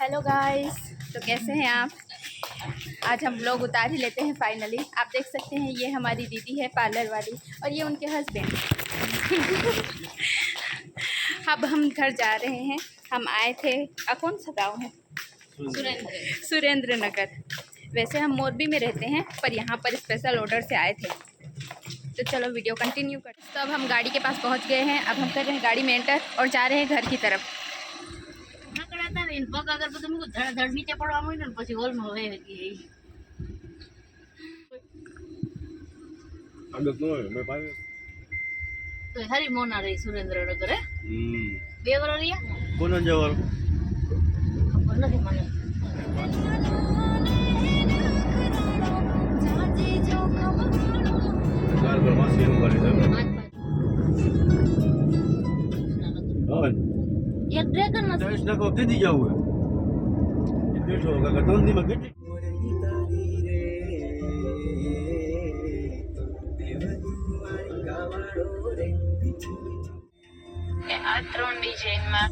Hello guys, तो कैसे हैं आप। आज हम ब्लॉग उतार ही लेते हैं फाइनली। आप देख सकते हैं ये हमारी दीदी है पार्लर वाली और ये उनके हस्बैंड। अब हम घर जा रहे हैं। हम आए थे, कौन सा गाँव है? सुरेंद्र नगर। वैसे हम मोरबी में रहते हैं पर यहाँ पर स्पेशल ऑर्डर से आए थे। तो चलो वीडियो कंटिन्यू कर। तो अब हम गाड़ी के पास पहुँच गए हैं। अब हम कर रहे हैं गाड़ी में एंटर और जा रहे हैं घर की तरफ। अगर तो तुमको धड़ नीचे पड़वा ने પછી હોલ માં વહી ગઈ આગળ તો મે પાડે તો હરી મોના રહી સુરેન્દ્રનગર હે બે વર રહ્યા કોણ જવર ખબર નથી મને ચાલ પર માસી એમ કરી દે હા એક ડ્રેગન માં ચાઈસ નાખો કેદી જાવું હે બેઠો કાકા તંદી માં કેટલી આ ત્રણ ડિઝાઇન માં